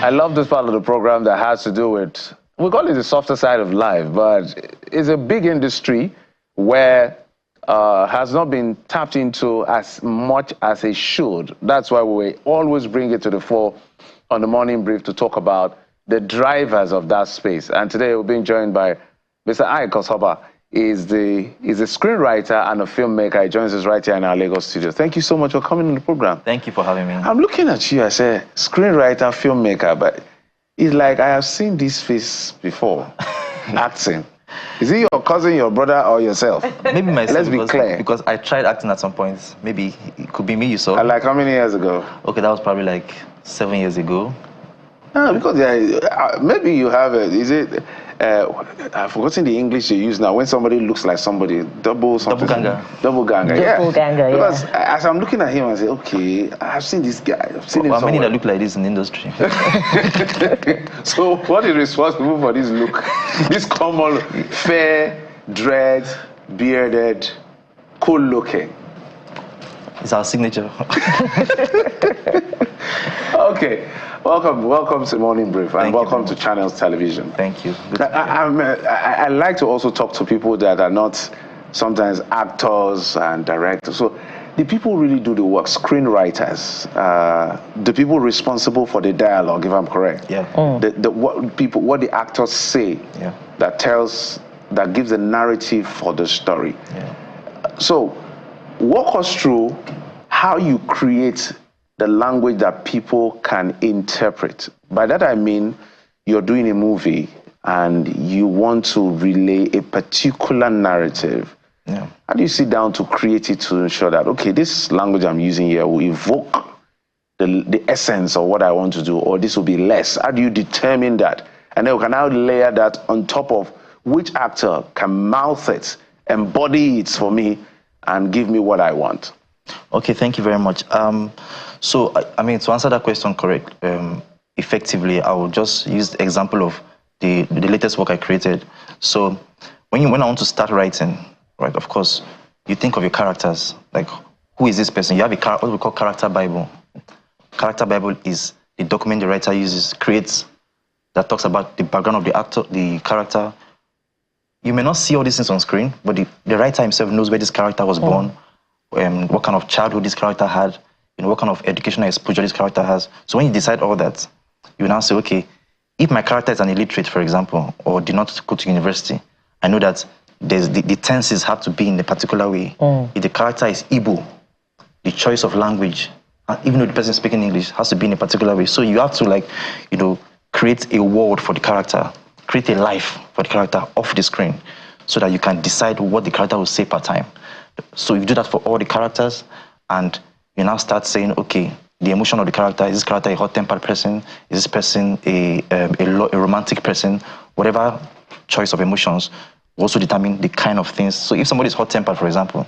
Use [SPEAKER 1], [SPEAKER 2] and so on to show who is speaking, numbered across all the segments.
[SPEAKER 1] I love this part of the program that has to do with, we call it the softer side of life, but it's a big industry where has not been tapped into as much as it should. That's why we always bring it to the fore on the morning brief to talk about the drivers of that space. And today we're being joined by Mr. Iyke Osaka. He's a screenwriter and a filmmaker. He joins us right here in our Lagos studio. Thank you so much for coming on the program.
[SPEAKER 2] Thank you for having me.
[SPEAKER 1] I'm looking at you as a screenwriter, filmmaker, but it's like I have seen this face before, acting. Is it your cousin, your brother, or yourself?
[SPEAKER 2] Maybe myself.
[SPEAKER 1] Let's be clear.
[SPEAKER 2] Because I tried acting at some point. Maybe it could be me you saw.
[SPEAKER 1] And like how many years ago?
[SPEAKER 2] Okay, that was probably like 7 years ago.
[SPEAKER 1] No, because maybe you have is it? I've forgotten the English you use now. When somebody looks like somebody, double something.
[SPEAKER 2] Double ganger.
[SPEAKER 1] Double ganger.
[SPEAKER 3] Double ganger.
[SPEAKER 1] Because as I'm looking at him, I say, okay, I've seen this guy. I've seen him somewhere.
[SPEAKER 2] Many that look like this in the industry.
[SPEAKER 1] So what is responsible for this look? This common, fair, dread, bearded, cool looking.
[SPEAKER 2] It's our signature.
[SPEAKER 1] Okay. Welcome to Morning Brief, and welcome to Channels Television.
[SPEAKER 2] Thank you.
[SPEAKER 1] I like to also talk to people that are not sometimes actors and directors. So the people really do the work, screenwriters, the people responsible for the dialogue, if I'm correct.
[SPEAKER 2] Yeah.
[SPEAKER 1] What the actors say,
[SPEAKER 2] yeah,
[SPEAKER 1] that gives a narrative for the story.
[SPEAKER 2] Yeah.
[SPEAKER 1] So walk us through how you create the language that people can interpret. By that I mean, you're doing a movie and you want to relay a particular narrative.
[SPEAKER 2] Yeah.
[SPEAKER 1] How do you sit down to create it to ensure that, okay, this language I'm using here will evoke the essence of what I want to do, or this will be less? How do you determine that? And then we can now layer that on top of which actor can mouth it, embody it for me, and give me what I want.
[SPEAKER 2] Okay, thank you very much. So, I mean, to answer that question effectively, I will just use the example of the latest work I created. So, when I want to start writing, right, of course, you think of your characters, like, who is this person? You have what we call character Bible. Character Bible is the document the writer creates, that talks about the background of the actor, the character. You may not see all these things on screen, but the writer himself knows where this character was born, what kind of childhood this character had, what kind of educational exposure this character has. So when you decide all that, you now say, okay, if my character is an illiterate, for example, or did not go to university, I know that the tenses have to be in a particular way. If the character is Igbo, the choice of language, even though the person speaking English, has to be in a particular way. So you have to, create a world for the character, create a life for the character off the screen, so that you can decide what the character will say per time. So you do that for all the characters, and you now start saying, okay, the emotion of the character, is this character a hot-tempered person? Is this person a romantic person? Whatever choice of emotions will also determine the kind of things. So if somebody is hot-tempered, for example,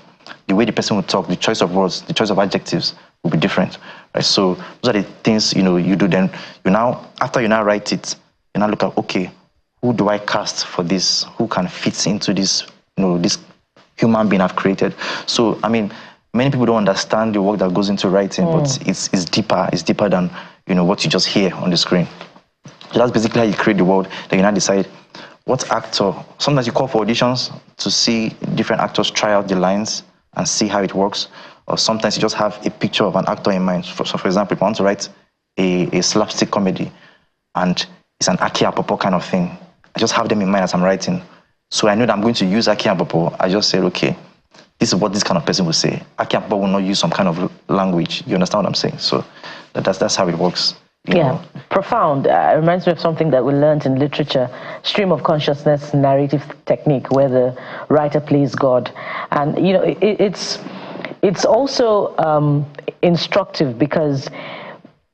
[SPEAKER 2] the way the person will talk, the choice of words, the choice of adjectives will be different. Right? So those are the things you do. Then after you now write it, you now look at, okay, who do I cast for this? Who can fit into this, this human being I've created? So, I mean, many people don't understand the work that goes into writing, but it's deeper. It's deeper than what you just hear on the screen. So that's basically how you create the world. Then you now decide what actor. Sometimes you call for auditions to see different actors try out the lines and see how it works. Or sometimes you just have a picture of an actor in mind. So for example, if I want to write a slapstick comedy and it's an Iyke Apopo kind of thing, I just have them in mind as I'm writing. So I know that I'm going to use Iyke Apopo. I just say, okay, this is what this kind of person will say. Iyke Apopo will not use some kind of language. You understand what I'm saying? So that's how it works. You know.
[SPEAKER 3] Profound. It reminds me of something that we learned in literature, stream of consciousness narrative technique, where the writer plays God. And, it's also instructive because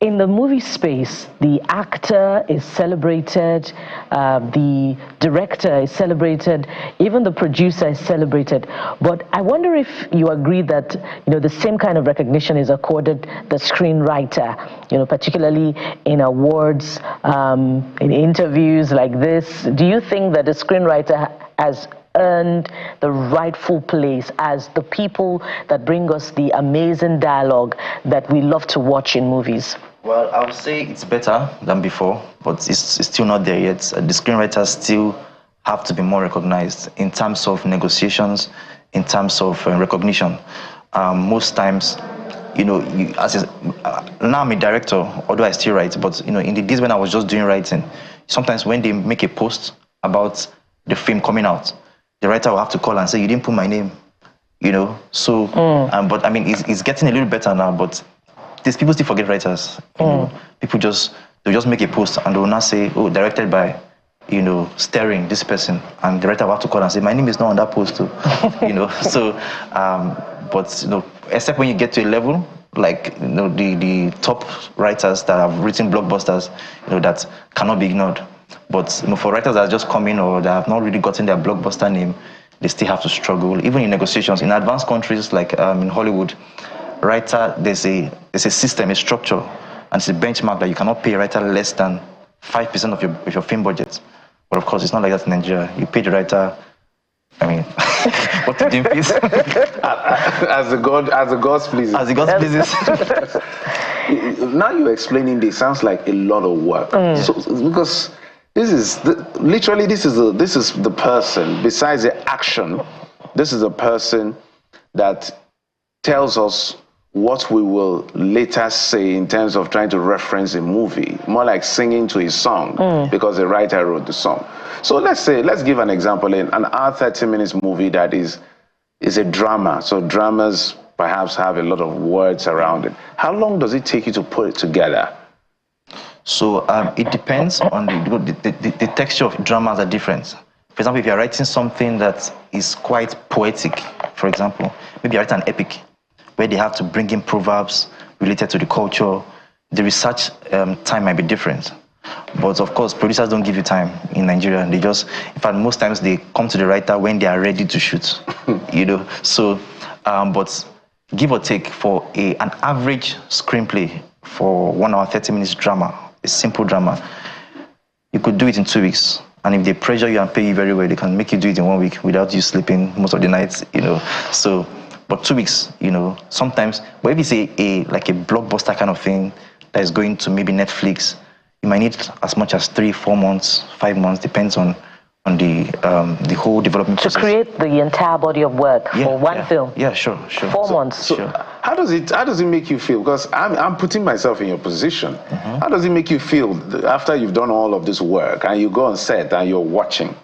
[SPEAKER 3] in the movie space, the actor is celebrated, the director is celebrated, even the producer is celebrated. But I wonder if you agree that, the same kind of recognition is accorded the screenwriter, particularly in awards, in interviews like this. Do you think that the screenwriter has earned the rightful place as the people that bring us the amazing dialogue that we love to watch in movies?
[SPEAKER 2] Well, I would say it's better than before, but it's still not there yet. The screenwriters still have to be more recognized in terms of negotiations, in terms of recognition. Most times, now I'm a director, although I still write, but in the days when I was just doing writing, sometimes when they make a post about the film coming out, the writer will have to call and say, you didn't put my name, So, but I mean, it's getting a little better now, but these people still forget writers. People they'll just make a post and they will not say, oh, directed by, starring this person, and the writer will have to call and say, my name is not on that post too, So, but except when you get to a level like the top writers that have written blockbusters, that cannot be ignored. But for writers that are just coming or that have not really gotten their blockbuster name, they still have to struggle, even in negotiations. In advanced countries like in Hollywood, writer, there's a system, a structure, and it's a benchmark that you cannot pay a writer less than 5% of your film budget. But of course, it's not like that in Nigeria. You pay the writer, I mean, what to do, please?
[SPEAKER 1] As the gods pleases.
[SPEAKER 2] As the gods pleases.
[SPEAKER 1] Now you're explaining this, sounds like a lot of work. So, because this is the person, besides the action, this is a person that tells us what we will later say in terms of trying to reference a movie, more like singing to a song, because the writer wrote the song. So let's give an example in an hour 30 minutes movie that is a drama. So dramas perhaps have a lot of words around it. How long does it take you to put it together?
[SPEAKER 2] So it depends on the texture of dramas are different. For example, if you're writing something that is quite poetic, for example, maybe you write an epic, where they have to bring in proverbs related to the culture, the research time might be different. But of course, producers don't give you time in Nigeria. In fact, most times they come to the writer when they are ready to shoot, So, but give or take, for an average screenplay for 1 hour, 30 minutes drama, a simple drama, you could do it in 2 weeks. And if they pressure you and pay you very well, they can make you do it in 1 week without you sleeping most of the nights, So, but 2 weeks, sometimes. But if it's like a blockbuster kind of thing that is going to maybe Netflix, you might need as much as 3, 4 months, 5 months, depends on the whole development process.
[SPEAKER 3] To create the entire body of work for one film.
[SPEAKER 2] Yeah, sure.
[SPEAKER 3] 4 months.
[SPEAKER 1] So how does it make you feel? Because I'm putting myself in your position. How does it make you feel after you've done all of this work and you go on set and you're watching,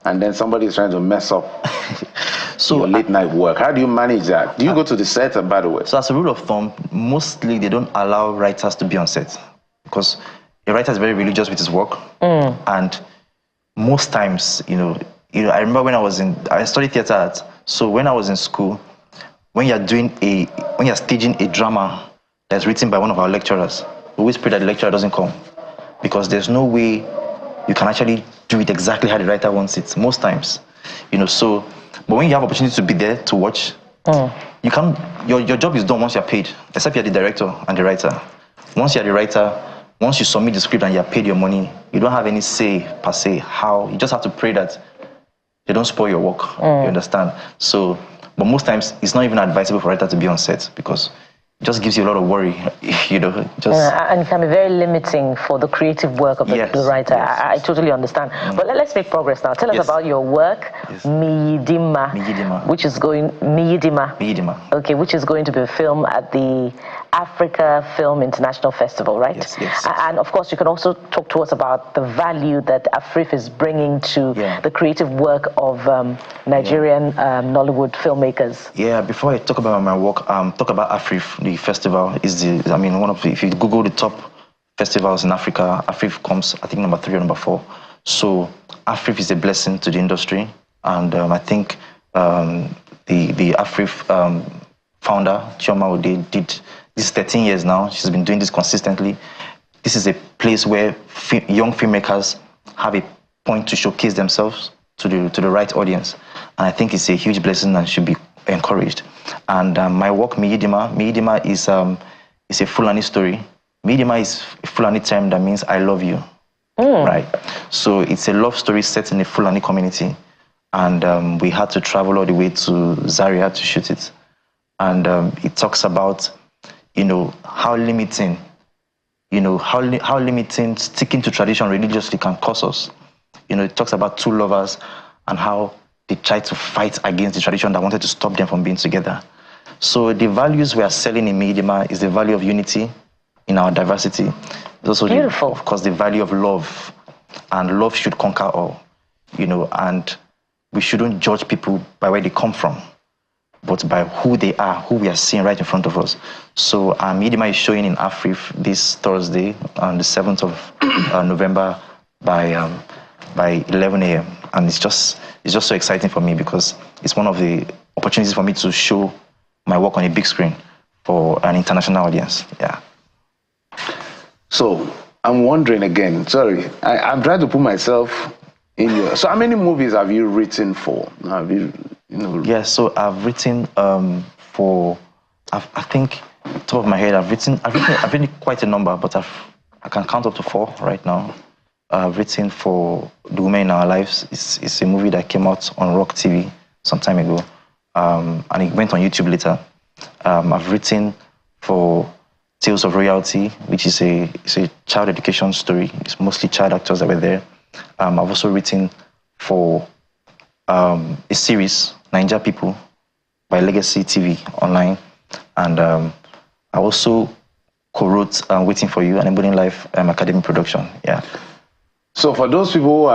[SPEAKER 1] and then somebody is trying to mess up your late night work? How do you manage that? Do you go to the set, by the way?
[SPEAKER 2] So as a rule of thumb, mostly they don't allow writers to be on set because a writer is very religious with his work, and most times, I remember when I studied theater art. So when I was in school, when you're staging a drama that's written by one of our lecturers, we always pray that the lecturer doesn't come, because there's no way you can actually do it exactly how the writer wants it most times, So, but when you have opportunity to be there to watch, you can. Your job is done once you're paid, except you're the director and the writer. Once you're the writer, once you submit the script and you're paid your money, you don't have any say per se how. You just have to pray that they don't spoil your work. You understand? So, but most times it's not even advisable for a writer to be on set because it just gives you a lot of worry,
[SPEAKER 3] and it can be very limiting for the creative work of the writer.
[SPEAKER 2] Yes.
[SPEAKER 3] I totally understand. But let's make progress now. Tell us about your work, Miyidima, which is going Miyidima. Okay, which is going to be a film at the Africa Film International Festival, right?
[SPEAKER 2] Yes.
[SPEAKER 3] And of course, you can also talk to us about the value that Afrif is bringing to the creative work of Nigerian Nollywood filmmakers.
[SPEAKER 2] Yeah, before I talk about my work, talk about Afrif. The festival is if you Google the top festivals in Africa, Afrif comes, I think, number 3 or number 4. So Afrif is a blessing to the industry, and I think the Afrif founder, Chioma Ode, did this 13 years now. She's been doing this consistently. This is a place where young filmmakers have a point to showcase themselves to the right audience. And I think it's a huge blessing and should be encouraged. And my work, Miyidima is a Fulani story. Miyidima is a Fulani term that means I love you. Right? So it's a love story set in a Fulani community. and we had to travel all the way to Zaria to shoot it. And it talks about, how limiting, how limiting sticking to tradition religiously can cause us. It talks about two lovers and how they tried to fight against the tradition that wanted to stop them from being together. So the values we are selling in Midima is the value of unity in our diversity. It's also, of course, the value of love, and love should conquer all, and we shouldn't judge people by where they come from, but by who they are, who we are seeing right in front of us. So Midima is showing in Afrif this Thursday, on the 7th of November by 11 a.m. And it's just so exciting for me because it's one of the opportunities for me to show my work on a big screen for an international audience. Yeah.
[SPEAKER 1] So I'm wondering again, sorry, I'm trying to put myself in your... So how many movies have you written for? Have you
[SPEAKER 2] Yeah, so I've written for, I think, top of my head, I've written quite a number, but I can count up to 4 right now. I've written for The Women in Our Lives. It's a movie that came out on Rock TV some time ago, and it went on YouTube later. I've written for Tales of Royalty, which is a child education story. It's mostly child actors that were there. I've also written for a series, Ninja People, by Legacy TV online, and I also co-wrote Waiting for You, an Embodying Life academic production. Yeah.
[SPEAKER 1] So for those people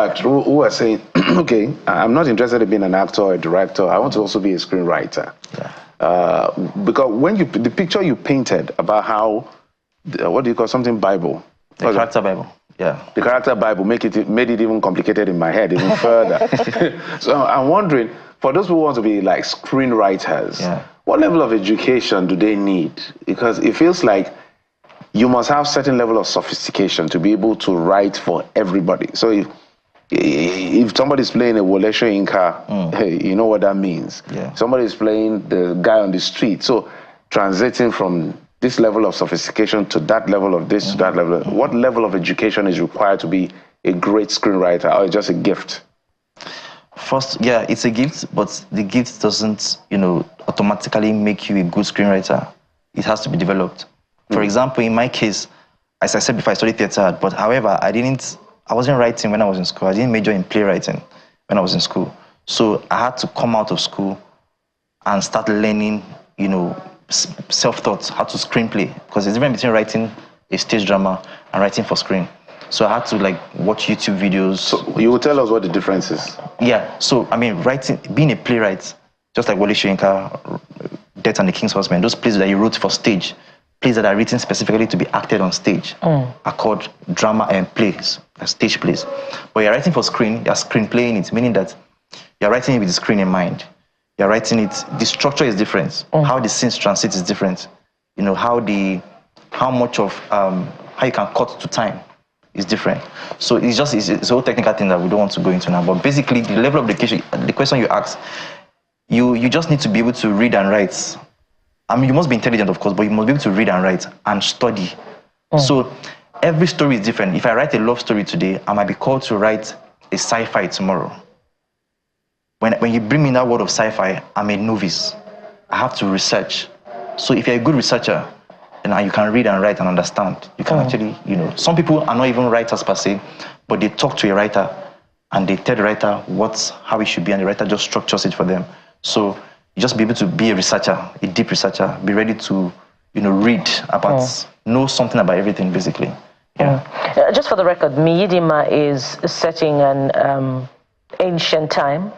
[SPEAKER 1] who are saying, okay, I'm not interested in being an actor or a director, I want to also be a screenwriter.
[SPEAKER 2] Yeah.
[SPEAKER 1] Because when the picture you painted about how, what do you call something Bible?
[SPEAKER 2] The character Bible. Yeah.
[SPEAKER 1] The character Bible made it even complicated in my head, even further. So I'm wondering, for those who want to be like screenwriters, what level of education do they need? Because it feels like you must have certain level of sophistication to be able to write for everybody. So if somebody's playing a Wolesho Inca, hey, you know what that means.
[SPEAKER 2] Yeah.
[SPEAKER 1] Somebody's playing the guy on the street. So transiting from this level of sophistication to that level of this to that level, what level of education is required to be a great screenwriter, or just a gift?
[SPEAKER 2] First, yeah, it's a gift, but the gift doesn't, automatically make you a good screenwriter. It has to be developed. For example, in my case, as I said before, I studied theater, but however, I wasn't writing when I was in school. I didn't major in playwriting when I was in school. So I had to come out of school and start learning, self-taught, how to screenplay, because there's a difference between writing a stage drama and writing for screen. So I had to watch YouTube videos.
[SPEAKER 1] So you will tell us what the difference is.
[SPEAKER 2] Yeah, so I mean, being a playwright, just like Wole Soyinka, Death and the King's Horseman, those plays that you wrote for stage, plays that are written specifically to be acted on stage, are called drama and plays, stage plays. But you're writing for screen, you're screenplaying it, meaning that you're writing it with the screen in mind. You're writing it, the structure is different. How the scenes transit is different. How you can cut to time is different. So it's a whole technical thing that we don't want to go into now. But basically, the level of education, the question you asked, you just need to be able to read and write. I mean, you must be intelligent, of course, but you must be able to read and write and study. So every story is different. If I write a love story today, I might be called to write a sci-fi tomorrow. When you bring me in that world of sci-fi, I'm a novice. I have to research. So if you're a good researcher, then you can read and write and understand. You can actually, some people are not even writers per se, but they talk to a writer and they tell the writer how it should be, and the writer just structures it for them. So you just be able to be a researcher, a deep researcher, be ready to, read about, know something about everything, basically. Yeah.
[SPEAKER 3] Just for the record, Midima is setting an ancient time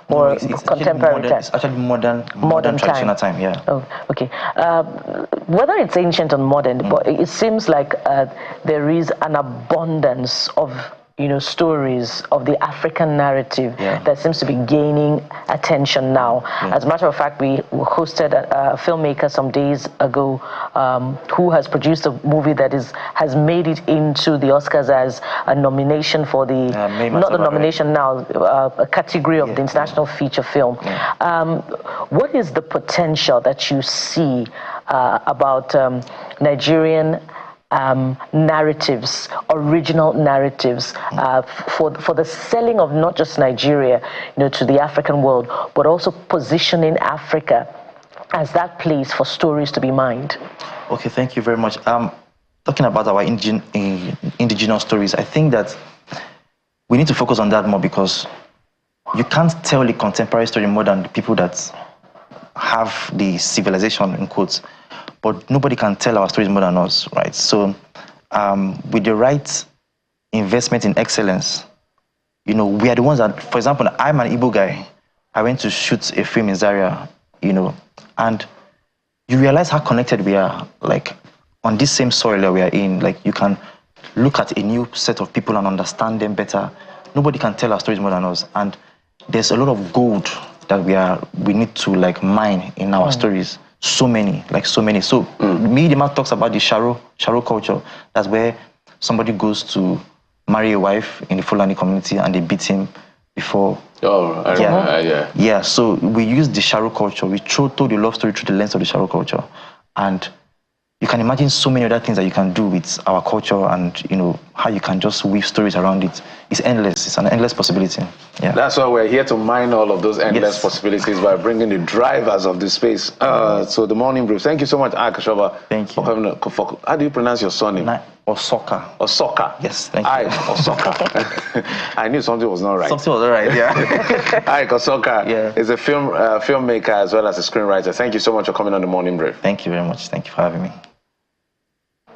[SPEAKER 3] or it's contemporary time?
[SPEAKER 2] It's actually modern traditional time, yeah.
[SPEAKER 3] Oh, okay. Whether it's ancient or modern, but it seems like there is an abundance of stories of the African narrative that seems to be gaining attention now. As a matter of fact, we hosted a filmmaker some days ago who has produced a movie that has made it into the Oscars as a nomination for the, not the nomination now, a category of the International Feature Film. What is the potential that you see about Nigerian narratives, original narratives, for the selling of not just Nigeria, to the African world, but also positioning Africa as that place for stories to be mined?
[SPEAKER 2] Okay, thank you very much. Talking about our indigenous stories, I think that we need to focus on that more, because you can't tell the contemporary story more than the people that have the civilization, in quotes, but nobody can tell our stories more than us, right? So with the right investment in excellence, we are the ones that, for example, I'm an Igbo guy. I went to shoot a film in Zaria, and you realize how connected we are, like on this same soil that we are in. Like, you can look at a new set of people and understand them better. Nobody can tell our stories more than us, and there's a lot of gold that we need to mine in our stories. So many. So Media talks about the Sharo culture. That's where somebody goes to marry a wife in the Fulani community and they beat him before.
[SPEAKER 1] Oh, I remember, yeah.
[SPEAKER 2] Yeah, so we use the Sharo culture. We told the love story through the lens of the Sharo culture. And you can imagine so many other things that you can do with our culture, and how you can just weave stories around it. It's endless. It's an endless possibility. Yeah.
[SPEAKER 1] That's why we're here to mine all of those endless possibilities by bringing the drivers of the space. So the morning brief. Thank you so much, Iyke.
[SPEAKER 2] Thank you.
[SPEAKER 1] How do you pronounce your surname?
[SPEAKER 2] Osaka.
[SPEAKER 1] Osaka.
[SPEAKER 2] Yes, thank you.
[SPEAKER 1] Osaka. I knew something was not right.
[SPEAKER 2] Something was all right, yeah.
[SPEAKER 1] Iyke Osaka is a filmmaker as well as a screenwriter. Thank you so much for coming on the morning brief.
[SPEAKER 2] Thank you very much. Thank you for having me.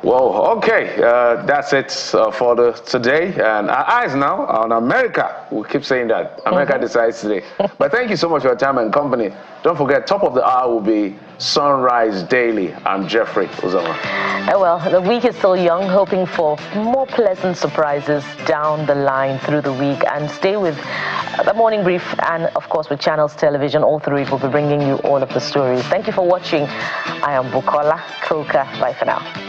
[SPEAKER 1] Whoa, okay, that's it for today. And our eyes now are on America. We keep saying that. America decides today. But thank you so much for your time and company. Don't forget, top of the hour will be Sunrise Daily. I'm Jeffrey Uzama.
[SPEAKER 3] Well, the week is still young, hoping for more pleasant surprises down the line through the week. And stay with the morning brief and, of course, with Channels Television. All through it, we'll be bringing you all of the stories. Thank you for watching. I am Bukola Koka. Bye for now.